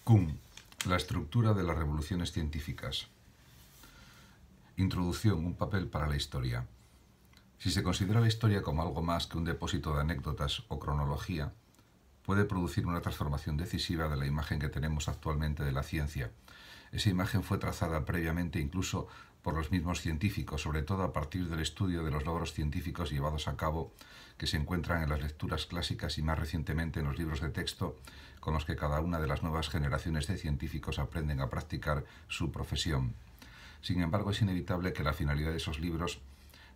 Kuhn, la estructura de las revoluciones científicas. Introducción, un papel para la historia. Si se considera la historia como algo más que un depósito de anécdotas o cronología, puede producir una transformación decisiva de la imagen que tenemos actualmente de la ciencia. Esa imagen fue trazada previamente incluso por los mismos científicos, sobre todo a partir del estudio de los logros científicos llevados a cabo que se encuentran en las lecturas clásicas y más recientemente en los libros de texto con los que cada una de las nuevas generaciones de científicos aprenden a practicar su profesión. Sin embargo, es inevitable que la finalidad de esos libros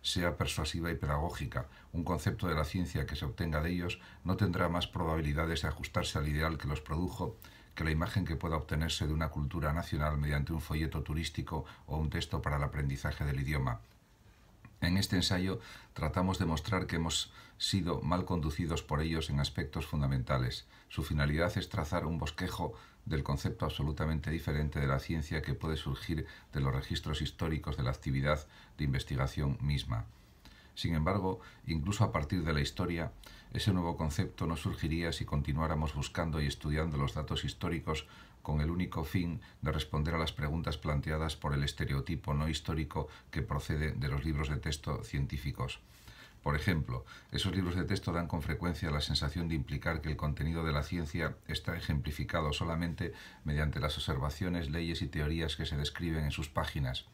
sea persuasiva y pedagógica. Un concepto de la ciencia que se obtenga de ellos no tendrá más probabilidades de ajustarse al ideal que los produjo que la imagen que pueda obtenerse de una cultura nacional mediante un folleto turístico o un texto para el aprendizaje del idioma. En este ensayo tratamos de mostrar que hemos sido mal conducidos por ellos en aspectos fundamentales. Su finalidad es trazar un bosquejo del concepto absolutamente diferente de la ciencia que puede surgir de los registros históricos de la actividad de investigación misma. Sin embargo, incluso a partir de la historia, ese nuevo concepto no surgiría si continuáramos buscando y estudiando los datos históricos con el único fin de responder a las preguntas planteadas por el estereotipo no histórico que procede de los libros de texto científicos. Por ejemplo, esos libros de texto dan con frecuencia la sensación de implicar que el contenido de la ciencia está ejemplificado solamente mediante las observaciones, leyes y teorías que se describen en sus páginas.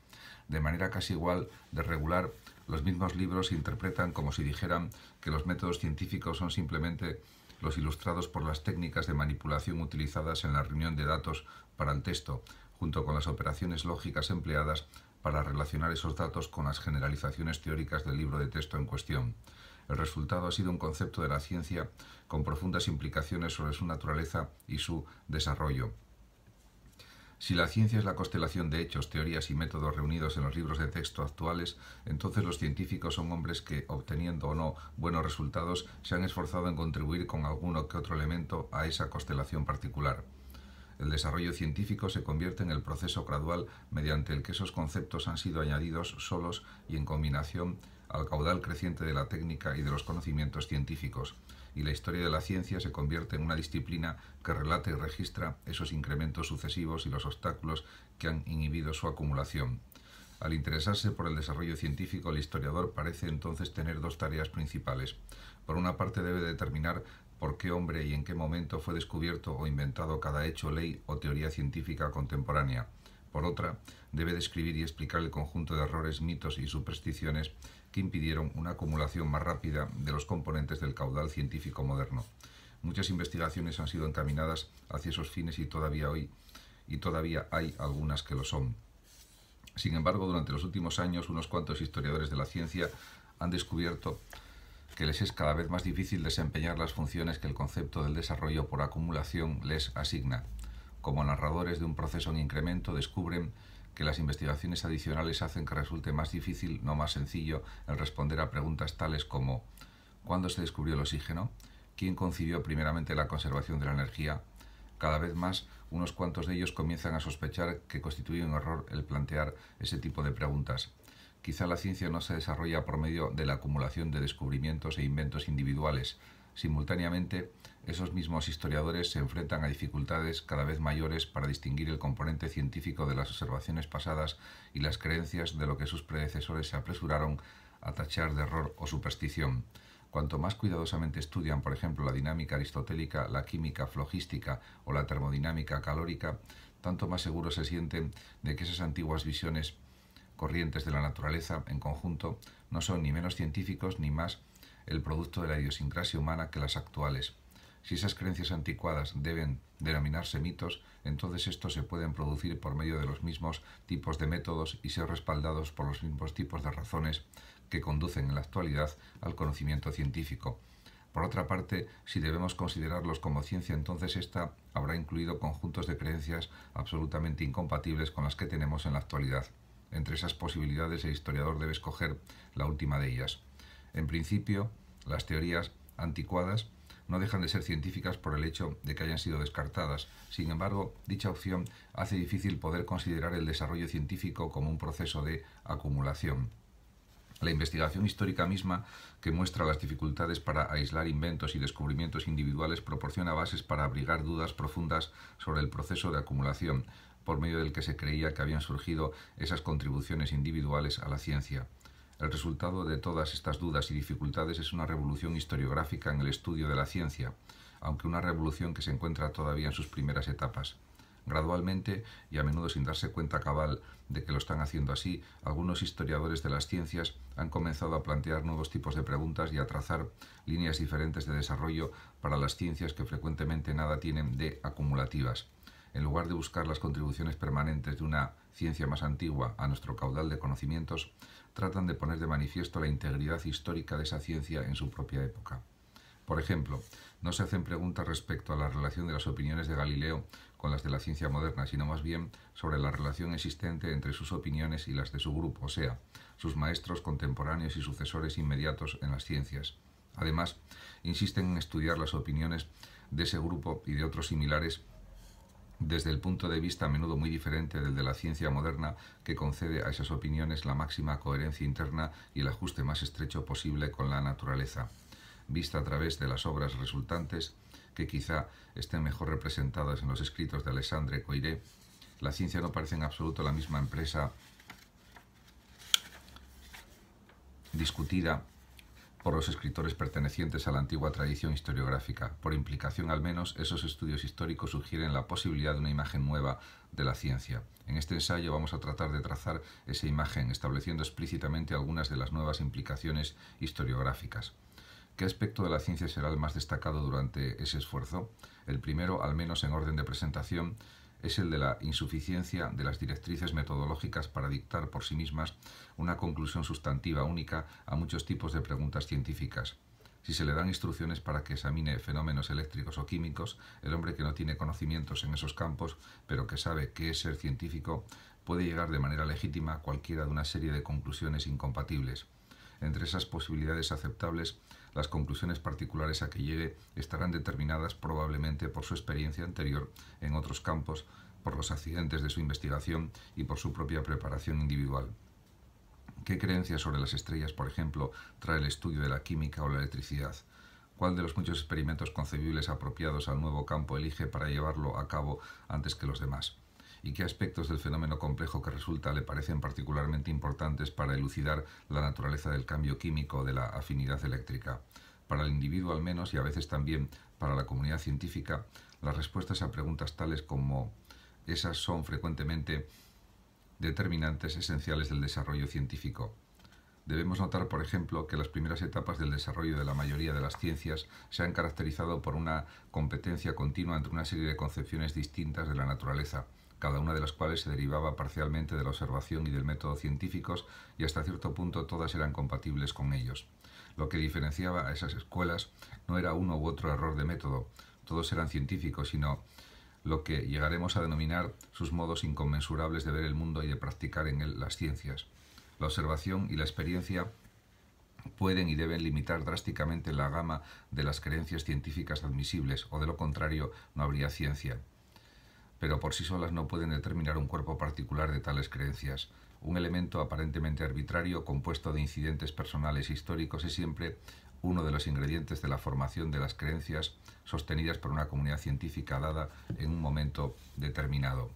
De manera casi igual de regular, los mismos libros se interpretan como si dijeran que los métodos científicos son simplemente los ilustrados por las técnicas de manipulación utilizadas en la reunión de datos para el texto, junto con las operaciones lógicas empleadas para relacionar esos datos con las generalizaciones teóricas del libro de texto en cuestión. El resultado ha sido un concepto de la ciencia con profundas implicaciones sobre su naturaleza y su desarrollo. Si la ciencia es la constelación de hechos, teorías y métodos reunidos en los libros de texto actuales, entonces los científicos son hombres que, obteniendo o no buenos resultados, se han esforzado en contribuir con alguno que otro elemento a esa constelación particular. El desarrollo científico se convierte en el proceso gradual mediante el que esos conceptos han sido añadidos solos y en combinación al caudal creciente de la técnica y de los conocimientos científicos, y la historia de la ciencia se convierte en una disciplina que relata y registra esos incrementos sucesivos y los obstáculos que han inhibido su acumulación. Al interesarse por el desarrollo científico, el historiador parece entonces tener dos tareas principales. Por una parte, debe determinar por qué hombre y en qué momento fue descubierto o inventado cada hecho, ley o teoría científica contemporánea. Por otra, debe describir y explicar el conjunto de errores, mitos y supersticiones que impidieron una acumulación más rápida de los componentes del caudal científico moderno. Muchas investigaciones han sido encaminadas hacia esos fines y todavía hay algunas que lo son. Sin embargo, durante los últimos años, unos cuantos historiadores de la ciencia han descubierto que les es cada vez más difícil desempeñar las funciones que el concepto del desarrollo por acumulación les asigna. Como narradores de un proceso en incremento, descubren que las investigaciones adicionales hacen que resulte más difícil, no más sencillo, el responder a preguntas tales como ¿cuándo se descubrió el oxígeno? ¿Quién concibió primeramente la conservación de la energía? Cada vez más, unos cuantos de ellos comienzan a sospechar que constituye un error el plantear ese tipo de preguntas. Quizá la ciencia no se desarrolla por medio de la acumulación de descubrimientos e inventos individuales. Simultáneamente, esos mismos historiadores se enfrentan a dificultades cada vez mayores para distinguir el componente científico de las observaciones pasadas y las creencias de lo que sus predecesores se apresuraron a tachar de error o superstición. Cuanto más cuidadosamente estudian, por ejemplo, la dinámica aristotélica, la química flogística o la termodinámica calórica, tanto más seguros se sienten de que esas antiguas visiones corrientes de la naturaleza en conjunto no son ni menos científicos ni más el producto de la idiosincrasia humana que las actuales. Si esas creencias anticuadas deben denominarse mitos, entonces estos se pueden producir por medio de los mismos tipos de métodos y ser respaldados por los mismos tipos de razones que conducen en la actualidad al conocimiento científico. Por otra parte, si debemos considerarlos como ciencia, entonces ésta habrá incluido conjuntos de creencias absolutamente incompatibles con las que tenemos en la actualidad. Entre esas posibilidades, el historiador debe escoger la última de ellas. En principio, las teorías anticuadas no dejan de ser científicas por el hecho de que hayan sido descartadas. Sin embargo, dicha opción hace difícil poder considerar el desarrollo científico como un proceso de acumulación. La investigación histórica misma, que muestra las dificultades para aislar inventos y descubrimientos individuales, proporciona bases para abrigar dudas profundas sobre el proceso de acumulación, por medio del que se creía que habían surgido esas contribuciones individuales a la ciencia. El resultado de todas estas dudas y dificultades es una revolución historiográfica en el estudio de la ciencia, aunque una revolución que se encuentra todavía en sus primeras etapas. Gradualmente, y a menudo sin darse cuenta cabal de que lo están haciendo así, algunos historiadores de las ciencias han comenzado a plantear nuevos tipos de preguntas y a trazar líneas diferentes de desarrollo para las ciencias que frecuentemente nada tienen de acumulativas. En lugar de buscar las contribuciones permanentes de una ciencia más antigua a nuestro caudal de conocimientos, tratan de poner de manifiesto la integridad histórica de esa ciencia en su propia época. Por ejemplo, no se hacen preguntas respecto a la relación de las opiniones de Galileo con las de la ciencia moderna, sino más bien sobre la relación existente entre sus opiniones y las de su grupo, o sea, sus maestros contemporáneos y sucesores inmediatos en las ciencias. Además, insisten en estudiar las opiniones de ese grupo y de otros similares desde el punto de vista a menudo muy diferente del de la ciencia moderna, que concede a esas opiniones la máxima coherencia interna y el ajuste más estrecho posible con la naturaleza. Vista a través de las obras resultantes, que quizá estén mejor representadas en los escritos de Alexandre Coiré, la ciencia no parece en absoluto la misma empresa discutida por los escritores pertenecientes a la antigua tradición historiográfica. Por implicación al menos, esos estudios históricos sugieren la posibilidad de una imagen nueva de la ciencia. En este ensayo vamos a tratar de trazar esa imagen, estableciendo explícitamente algunas de las nuevas implicaciones historiográficas. ¿Qué aspecto de la ciencia será el más destacado durante ese esfuerzo? El primero, al menos en orden de presentación, es el de la insuficiencia de las directrices metodológicas para dictar por sí mismas una conclusión sustantiva única a muchos tipos de preguntas científicas. Si se le dan instrucciones para que examine fenómenos eléctricos o químicos, el hombre que no tiene conocimientos en esos campos, pero que sabe qué es ser científico, puede llegar de manera legítima a cualquiera de una serie de conclusiones incompatibles. Entre esas posibilidades aceptables, las conclusiones particulares a que llegue estarán determinadas probablemente por su experiencia anterior en otros campos, por los accidentes de su investigación y por su propia preparación individual. ¿Qué creencias sobre las estrellas, por ejemplo, trae el estudio de la química o la electricidad? ¿Cuál de los muchos experimentos concebibles apropiados al nuevo campo elige para llevarlo a cabo antes que los demás? ¿Y qué aspectos del fenómeno complejo que resulta le parecen particularmente importantes para elucidar la naturaleza del cambio químico o de la afinidad eléctrica? Para el individuo al menos, y a veces también para la comunidad científica, las respuestas a preguntas tales como esas son frecuentemente determinantes esenciales del desarrollo científico. Debemos notar, por ejemplo, que las primeras etapas del desarrollo de la mayoría de las ciencias se han caracterizado por una competencia continua entre una serie de concepciones distintas de la naturaleza, cada una de las cuales se derivaba parcialmente de la observación y del método científicos, y hasta cierto punto todas eran compatibles con ellos. Lo que diferenciaba a esas escuelas no era uno u otro error de método, todos eran científicos, sino lo que llegaremos a denominar sus modos inconmensurables de ver el mundo y de practicar en él las ciencias. La observación y la experiencia pueden y deben limitar drásticamente la gama de las creencias científicas admisibles, o de lo contrario no habría ciencia. Pero por sí solas no pueden determinar un cuerpo particular de tales creencias. Un elemento aparentemente arbitrario, compuesto de incidentes personales e históricos, es siempre uno de los ingredientes de la formación de las creencias sostenidas por una comunidad científica dada en un momento determinado.